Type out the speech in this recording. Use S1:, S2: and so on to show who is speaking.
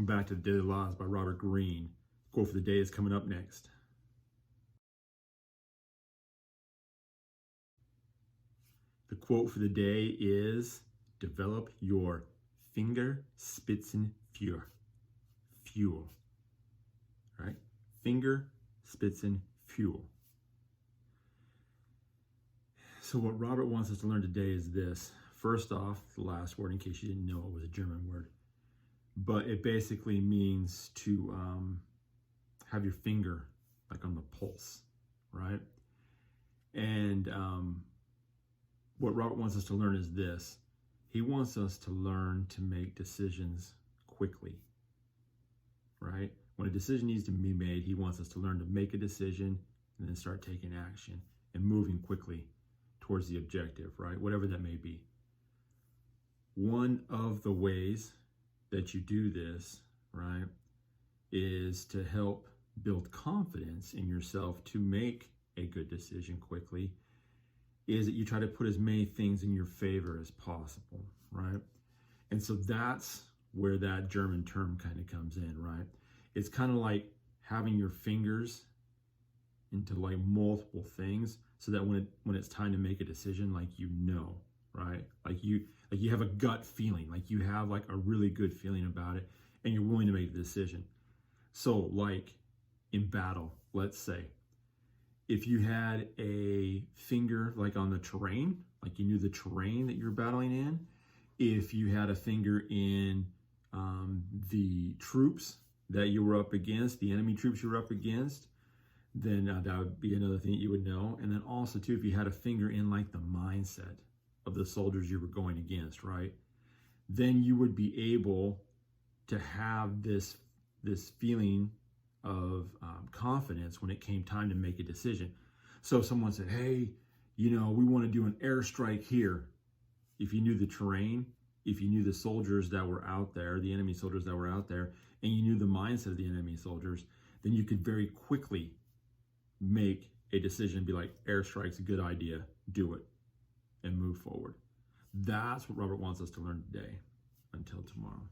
S1: Welcome back to Daily Laws by Robert Greene. Quote for the day is coming up next. The quote for the day is, develop your Fingerspitzengefühl. Fuel. Right? Fingerspitzengefühl. So what Robert wants us to learn today is this. First off, the last word, in case you didn't know it was a German word, but it basically means to have your finger like on the pulse, right? And what Robert wants us to learn is this. He wants us to learn to make decisions quickly, right? When a decision needs to be made, he wants us to learn to make a decision and then start taking action and moving quickly towards the objective, right? Whatever that may be. One of the ways that you do this, right, is to help build confidence in yourself to make a good decision quickly, is that you try to put as many things in your favor as possible, right? And so that's where that German term kind of comes in, right? It's kind of like having your fingers into like multiple things so that when it's time to make a decision, like you know, right? Like you have a gut feeling, like you have like a really good feeling about it and you're willing to make the decision. So like in battle, let's say, if you had a finger like on the terrain, like you knew the terrain that you're battling in, if you had a finger in the troops that you were up against, the enemy troops you were up against, then that would be another thing that you would know. And then also too, if you had a finger in like the mindset of the soldiers you were going against, right? Then you would be able to have this feeling of confidence when it came time to make a decision. So if someone said, hey, we want to do an airstrike here. If you knew the terrain, if you knew the soldiers that were out there, the enemy soldiers that were out there, and you knew the mindset of the enemy soldiers, then you could very quickly make a decision and be like, airstrike's a good idea, do it, and move forward. That's what Robert wants us to learn today. Until tomorrow.